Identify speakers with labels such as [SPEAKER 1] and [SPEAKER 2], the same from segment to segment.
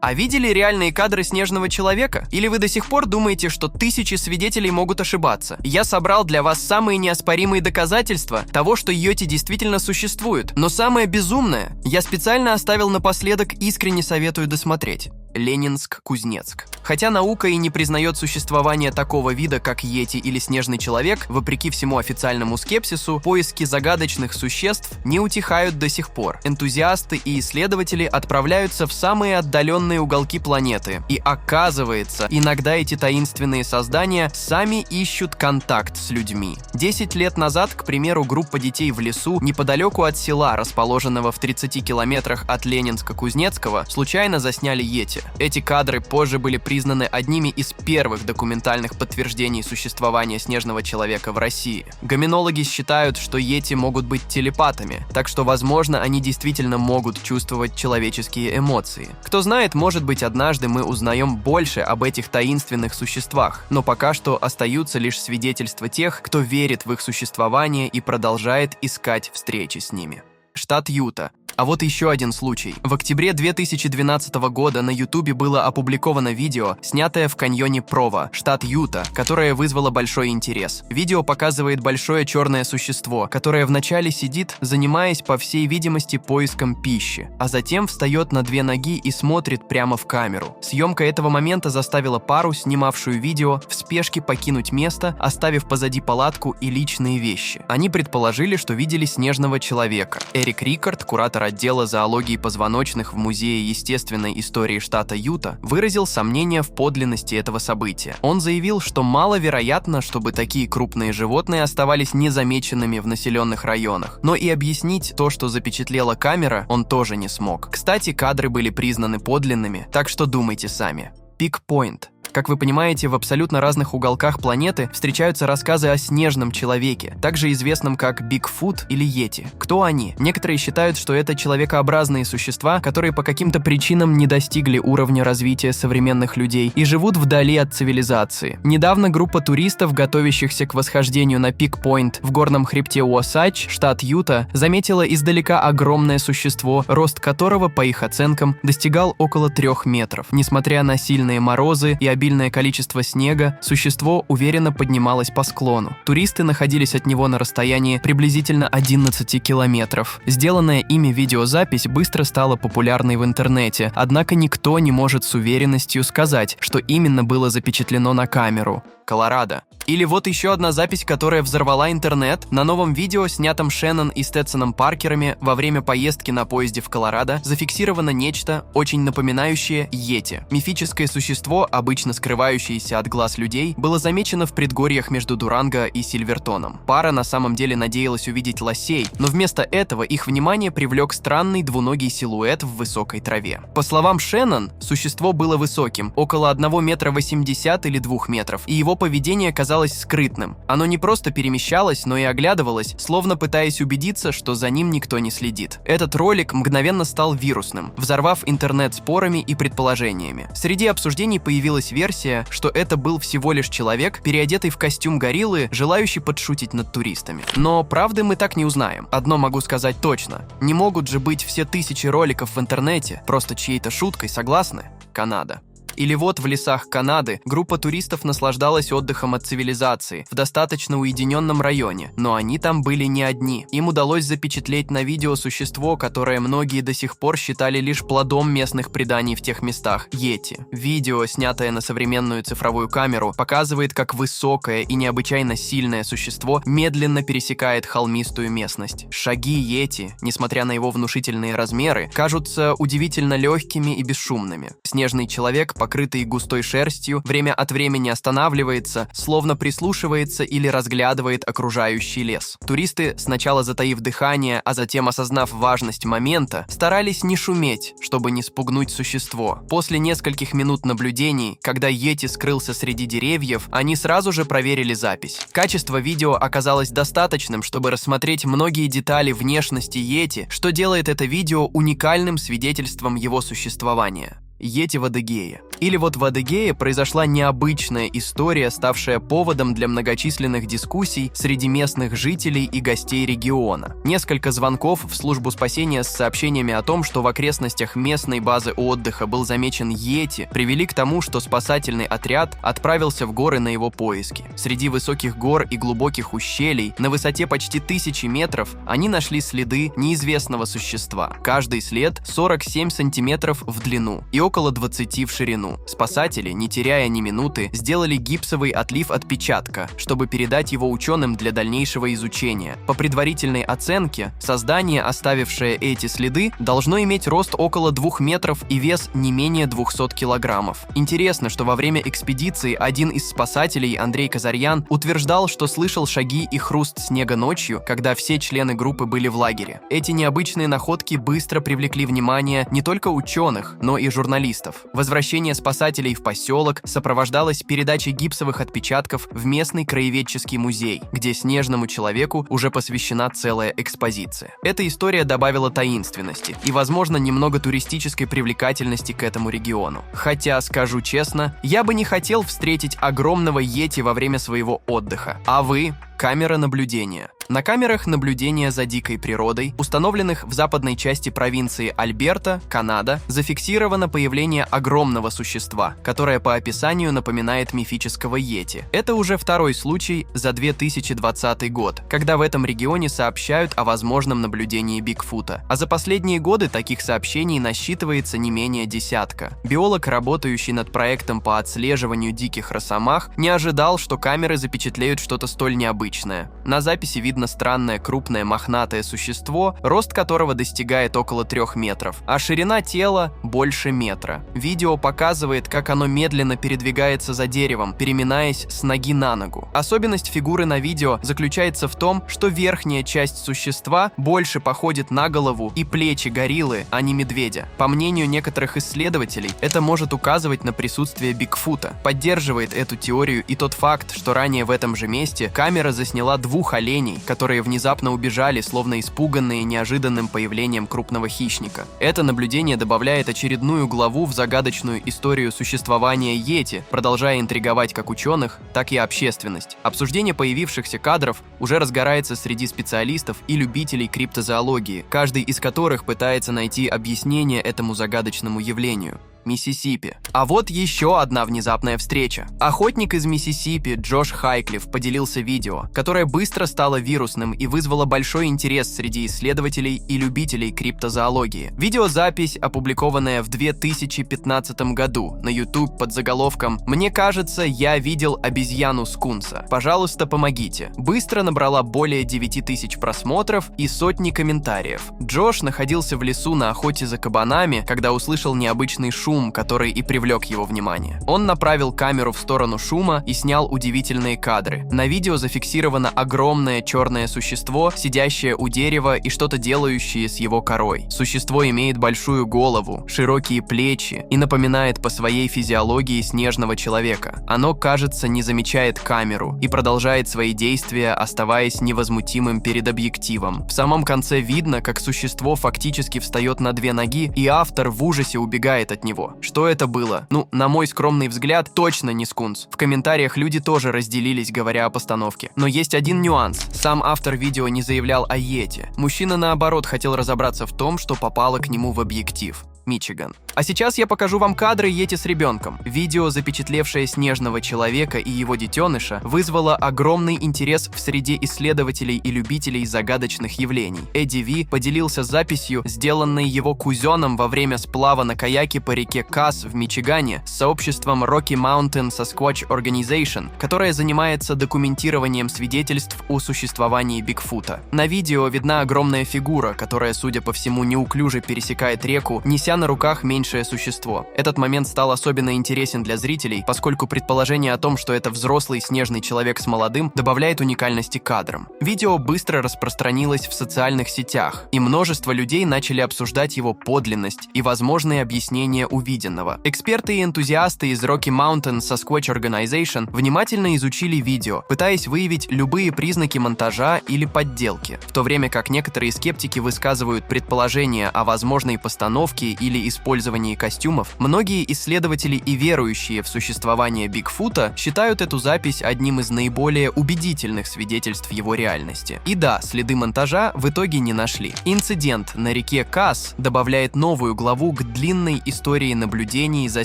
[SPEAKER 1] А видели реальные кадры снежного человека? Или вы до сих пор думаете, что тысячи свидетелей могут ошибаться? Я собрал для вас самые неоспоримые доказательства того, что йети действительно существуют. Но самое безумное, я специально оставил напоследок, искренне советую досмотреть. Ленинск-Кузнецк. Хотя наука и не признает существование такого вида, как йети или снежный человек, вопреки всему официальному скепсису, поиски загадочных существ не утихают до сих пор. Энтузиасты и исследователи отправляются в самые отдаленные уголки планеты. И оказывается, иногда эти таинственные создания сами ищут контакт с людьми. 10 лет назад, к примеру, группа детей в лесу, неподалеку от села, расположенного в 30 километрах от Ленинска-Кузнецкого, случайно засняли йети. Эти кадры позже были признаны одними из первых документальных подтверждений существования снежного человека в России. Гоминологи считают, что йети могут быть телепатами, так что, возможно, они действительно могут чувствовать человеческие эмоции. Кто знает, может быть, однажды мы узнаем больше об этих таинственных существах, но пока что остаются лишь свидетельства тех, кто верит в их существование и продолжает искать встречи с ними. Штат Юта. А вот еще один случай. В октябре 2012 года на Ютубе было опубликовано видео, снятое в каньоне Прово, штат Юта, которое вызвало большой интерес. Видео показывает большое черное существо, которое вначале сидит, занимаясь, по всей видимости, поиском пищи, а затем встает на 2 ноги и смотрит прямо в камеру. Съемка этого момента заставила пару, снимавшую видео, в спешке покинуть место, оставив позади палатку и личные вещи. Они предположили, что видели снежного человека. Эрик Рикард, куратор отдела зоологии позвоночных в Музее естественной истории штата Юта, выразил сомнения в подлинности этого события. Он заявил, что маловероятно, чтобы такие крупные животные оставались незамеченными в населенных районах. Но и объяснить то, что запечатлела камера, он тоже не смог. Кстати, кадры были признаны подлинными, так что думайте сами. Пик-Пойнт. Как вы понимаете, в абсолютно разных уголках планеты встречаются рассказы о снежном человеке, также известном как Бигфут или Йети. Кто они? Некоторые считают, что это человекообразные существа, которые по каким-то причинам не достигли уровня развития современных людей и живут вдали от цивилизации. Недавно группа туристов, готовящихся к восхождению на Пик-Пойнт в горном хребте Уосач, штат Юта, заметила издалека огромное существо, рост которого, по их оценкам, достигал около 3 метров. Несмотря на сильные морозы и обильное количество снега, существо уверенно поднималось по склону. Туристы находились от него на расстоянии приблизительно 11 километров. Сделанная ими видеозапись быстро стала популярной в интернете, однако никто не может с уверенностью сказать, что именно было запечатлено на камеру. Колорадо. Или вот еще одна запись, которая взорвала интернет. На новом видео, снятом Шеннон и Стетсоном Паркерами во время поездки на поезде в Колорадо, зафиксировано нечто, очень напоминающее йети. Мифическое существо, обычно скрывающееся от глаз людей, было замечено в предгорьях между Дуранго и Сильвертоном. Пара на самом деле надеялась увидеть лосей, но вместо этого их внимание привлек странный двуногий силуэт в высокой траве. По словам Шеннон, существо было высоким, около 1,80 метра или 2 метров, и его поведение казалось скрытным. Оно не просто перемещалось, но и оглядывалось, словно пытаясь убедиться, что за ним никто не следит. Этот ролик мгновенно стал вирусным, взорвав интернет спорами и предположениями. Среди обсуждений появилась версия, что это был всего лишь человек, переодетый в костюм гориллы, желающий подшутить над туристами. Но правды мы так не узнаем. Одно могу сказать точно. Не могут же быть все тысячи роликов в интернете просто чьей-то шуткой, согласны? Канада. Или вот в лесах Канады группа туристов наслаждалась отдыхом от цивилизации в достаточно уединенном районе, но они там были не одни. Им удалось запечатлеть на видео существо, которое многие до сих пор считали лишь плодом местных преданий в тех местах – йети. Видео, снятое на современную цифровую камеру, показывает, как высокое и необычайно сильное существо медленно пересекает холмистую местность. Шаги йети, несмотря на его внушительные размеры, кажутся удивительно легкими и бесшумными. Снежный человек, покрытый густой шерстью, время от времени останавливается, словно прислушивается или разглядывает окружающий лес. Туристы, сначала затаив дыхание, а затем осознав важность момента, старались не шуметь, чтобы не спугнуть существо. После нескольких минут наблюдений, когда йети скрылся среди деревьев, они сразу же проверили запись. Качество видео оказалось достаточным, чтобы рассмотреть многие детали внешности йети, что делает это видео уникальным свидетельством его существования. Йети в Адыгее. Или вот в Адыгее произошла необычная история, ставшая поводом для многочисленных дискуссий среди местных жителей и гостей региона. Несколько звонков в службу спасения с сообщениями о том, что в окрестностях местной базы отдыха был замечен йети, привели к тому, что спасательный отряд отправился в горы на его поиски. Среди высоких гор и глубоких ущелий, на высоте почти 1000 метров, они нашли следы неизвестного существа. Каждый след 47 сантиметров в длину и около 20 в ширину. Спасатели, не теряя ни минуты, сделали гипсовый отлив отпечатка, чтобы передать его ученым для дальнейшего изучения. По предварительной оценке, создание, оставившее эти следы, должно иметь рост около 2 метров и вес не менее 200 килограммов. Интересно, что во время экспедиции один из спасателей, Андрей Казарьян, утверждал, что слышал шаги и хруст снега ночью, когда все члены группы были в лагере. Эти необычные находки быстро привлекли внимание не только ученых, но и журналистов. Возвращение спасателей в поселок сопровождалось передачей гипсовых отпечатков в местный краеведческий музей, где снежному человеку уже посвящена целая экспозиция. Эта история добавила таинственности и, возможно, немного туристической привлекательности к этому региону. Хотя, скажу честно, я бы не хотел встретить огромного йети во время своего отдыха. А вы? Камера наблюдения. На камерах наблюдения за дикой природой, установленных в западной части провинции Альберта, Канада, зафиксировано появление огромного существа, которое по описанию напоминает мифического йети. Это уже второй случай за 2020 год, когда в этом регионе сообщают о возможном наблюдении Бигфута. А за последние годы таких сообщений насчитывается не менее десятка. Биолог, работающий над проектом по отслеживанию диких росомах, не ожидал, что камеры запечатлеют что-то столь необычное. На записи видно странное крупное мохнатое существо, рост которого достигает около 3 метров, а ширина тела больше метра. Видео показывает, как оно медленно передвигается за деревом, переминаясь с ноги на ногу. Особенность фигуры на видео заключается в том, что верхняя часть существа больше походит на голову и плечи гориллы, а не медведя. По мнению некоторых исследователей, это может указывать на присутствие Бигфута. Поддерживает эту теорию и тот факт, что ранее в этом же месте камера засняла 2 оленей, которые внезапно убежали, словно испуганные неожиданным появлением крупного хищника. Это наблюдение добавляет очередную главу в загадочную историю существования йети, продолжая интриговать как ученых, так и общественность. Обсуждение появившихся кадров уже разгорается среди специалистов и любителей криптозоологии, каждый из которых пытается найти объяснение этому загадочному явлению. Миссисипи. А вот еще одна внезапная встреча. Охотник из Миссисипи Джош Хайклифф поделился видео, которое быстро стало вирусным и вызвало большой интерес среди исследователей и любителей криптозоологии. Видеозапись, опубликованная в 2015 году на YouTube под заголовком «Мне кажется, я видел обезьяну-скунса. Пожалуйста, помогите», быстро набрала более 9000 просмотров и сотни комментариев. Джош находился в лесу на охоте за кабанами, когда услышал необычный шум, который и привлек его внимание. Он направил камеру в сторону шума и снял удивительные кадры. На видео зафиксировано огромное черное существо, сидящее у дерева и что-то делающее с его корой. Существо имеет большую голову, широкие плечи и напоминает по своей физиологии снежного человека. Оно, кажется, не замечает камеру и продолжает свои действия, оставаясь невозмутимым перед объективом. В самом конце видно, как существо фактически встает на 2 ноги, и автор в ужасе убегает от него. Что это было? Ну, на мой скромный взгляд, точно не скунс. В комментариях люди тоже разделились, говоря о постановке. Но есть один нюанс. Сам автор видео не заявлял о йети. Мужчина, наоборот, хотел разобраться в том, что попало к нему в объектив. Мичиган. А сейчас я покажу вам кадры йети с ребенком. Видео, запечатлевшее снежного человека и его детеныша, вызвало огромный интерес в среде исследователей и любителей загадочных явлений. Эдди Ви поделился записью, сделанной его кузеном во время сплава на каяке по реке Касс в Мичигане с сообществом Rocky Mountain Sasquatch Organization, которое занимается документированием свидетельств о существовании Бигфута. На видео видна огромная фигура, которая, судя по всему, неуклюже пересекает реку, неся на руках меньшее существо. Этот момент стал особенно интересен для зрителей, поскольку предположение о том, что это взрослый снежный человек с молодым, добавляет уникальности кадрам. Видео быстро распространилось в социальных сетях, и множество людей начали обсуждать его подлинность и возможные объяснения увиденного. Эксперты и энтузиасты из Rocky Mountain Sasquatch Organization внимательно изучили видео, пытаясь выявить любые признаки монтажа или подделки, в то время как некоторые скептики высказывают предположения о возможной постановке или использовании костюмов, многие исследователи и верующие в существование Бигфута считают эту запись одним из наиболее убедительных свидетельств его реальности. И да, следы монтажа в итоге не нашли. Инцидент на реке Касс добавляет новую главу к длинной истории наблюдений за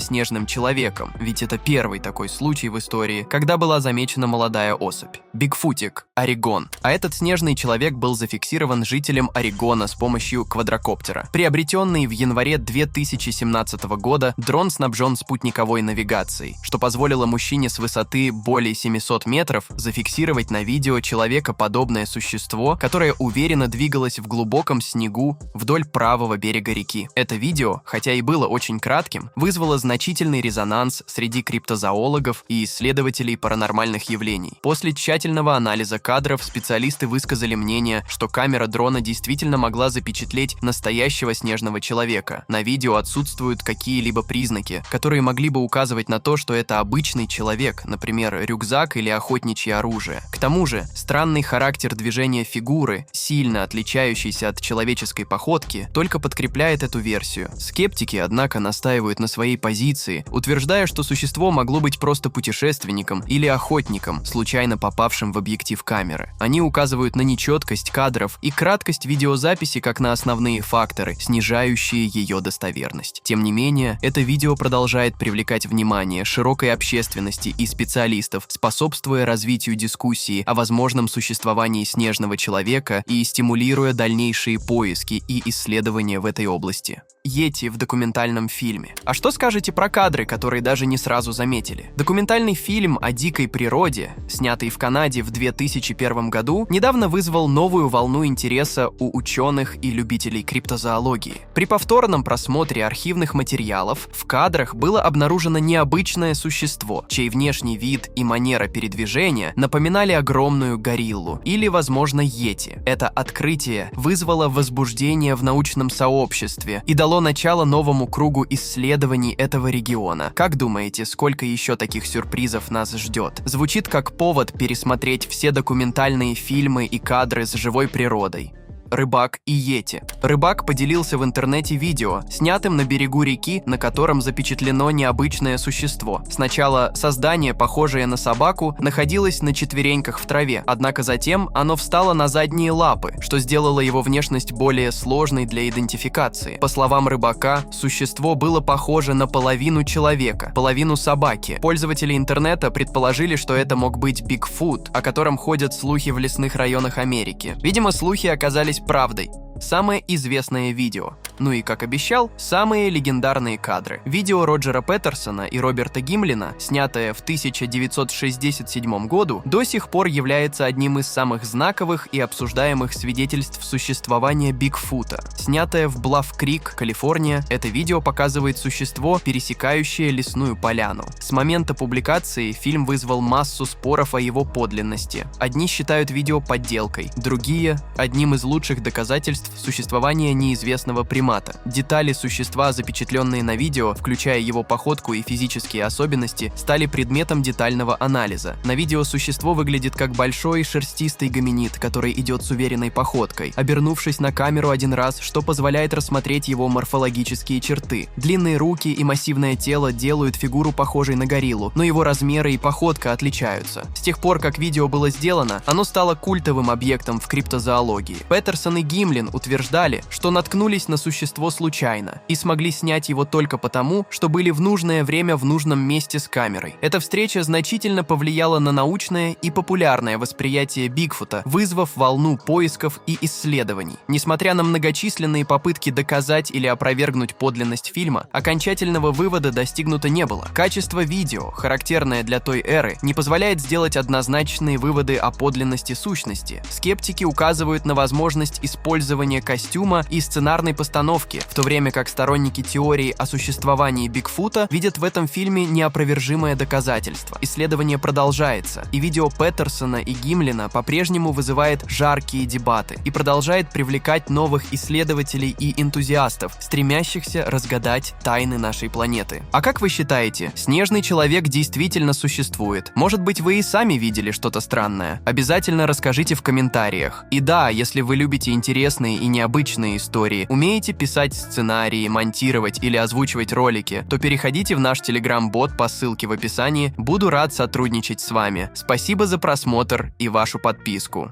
[SPEAKER 1] снежным человеком, ведь это первый такой случай в истории, когда была замечена молодая особь. Бигфутик, Орегон. А этот снежный человек был зафиксирован жителем Орегона с помощью квадрокоптера. Приобретенный в январе 2017 года, дрон снабжен спутниковой навигацией, что позволило мужчине с высоты более 700 метров зафиксировать на видео человекоподобное существо, которое уверенно двигалось в глубоком снегу вдоль правого берега реки. Это видео, хотя и было очень кратким, вызвало значительный резонанс среди криптозоологов и исследователей паранормальных явлений. После тщательного анализа кадров специалисты высказали мнение, что камера дрона действительно могла запечатлеть настоящего снежного человека. На видео отсутствуют какие-либо признаки, которые могли бы указывать на то, что это обычный человек, например, рюкзак или охотничье оружие. К тому же, странный характер движения фигуры, сильно отличающийся от человеческой походки, только подкрепляет эту версию. Скептики, однако, настаивают на своей позиции, утверждая, что существо могло быть просто путешественником или охотником, случайно попавшим в объектив камеры. Они указывают на нечеткость кадров и краткость видеозаписи как на основные факторы, снижающие ее достоверность. Тем не менее, это видео продолжает привлекать внимание широкой общественности и специалистов, способствуя развитию дискуссии о возможном существовании снежного человека и стимулируя дальнейшие поиски и исследования в этой области. Йети в документальном фильме. А что скажете про кадры, которые даже не сразу заметили? Документальный фильм о дикой природе, снятый в Канаде в 2001 году, недавно вызвал новую волну интереса у ученых и любителей криптозоологии. При повторном просмотре архивных материалов в кадрах было обнаружено необычное существо, чей внешний вид и манера передвижения напоминали огромную гориллу или, возможно, йети. Это открытие вызвало возбуждение в научном сообществе и дало начало новому кругу исследований этого региона. Как думаете, сколько еще таких сюрпризов нас ждет? Звучит как повод пересмотреть все документальные фильмы и кадры с живой природой. Рыбак и йети. Рыбак поделился в интернете видео, снятым на берегу реки, на котором запечатлено необычное существо. Сначала создание, похожее на собаку, находилось на четвереньках в траве, однако затем оно встало на задние лапы, что сделало его внешность более сложной для идентификации. По словам рыбака, существо было похоже на половину человека, половину собаки. Пользователи интернета предположили, что это мог быть Бигфут, о котором ходят слухи в лесных районах Америки. Видимо, слухи оказались правдой. Самое известное видео. Ну и, как обещал, самые легендарные кадры. Видео Роджера Петерсона и Роберта Гимлина, снятое в 1967 году, до сих пор является одним из самых знаковых и обсуждаемых свидетельств существования Бигфута. Снятое в Блафф-Крик, Калифорния, это видео показывает существо, пересекающее лесную поляну. С момента публикации фильм вызвал массу споров о его подлинности. Одни считают видео подделкой, другие – одним из лучших доказательств существования неизвестного примата. Детали существа, запечатленные на видео, включая его походку и физические особенности, стали предметом детального анализа. На видео существо выглядит как большой шерстистый гоминид, который идет с уверенной походкой, обернувшись на камеру один раз, что позволяет рассмотреть его морфологические черты. Длинные руки и массивное тело делают фигуру похожей на гориллу, но его размеры и походка отличаются. С тех пор, как видео было сделано, оно стало культовым объектом в криптозоологии. Петерсон и Гимлин утверждали, что наткнулись на существо случайно и смогли снять его только потому, что были в нужное время в нужном месте с камерой. Эта встреча значительно повлияла на научное и популярное восприятие Бигфута, вызвав волну поисков и исследований. Несмотря на многочисленные попытки доказать или опровергнуть подлинность фильма, окончательного вывода достигнуто не было. Качество видео, характерное для той эры, не позволяет сделать однозначные выводы о подлинности сущности. Скептики указывают на возможность использования костюма и сценарной постановки, в то время как сторонники теории о существовании Бигфута видят в этом фильме неопровержимое доказательство. Исследование продолжается, и видео Петерсона и Гимлина по-прежнему вызывает жаркие дебаты и продолжает привлекать новых исследователей и энтузиастов, стремящихся разгадать тайны нашей планеты. А как вы считаете, снежный человек действительно существует? Может быть, вы и сами видели что-то странное? Обязательно расскажите в комментариях. И да, если вы любите интересные интересные и необычные истории, умеете писать сценарии, монтировать или озвучивать ролики, то переходите в наш Telegram-бот по ссылке в описании. Буду рад сотрудничать с вами. Спасибо за просмотр и вашу подписку.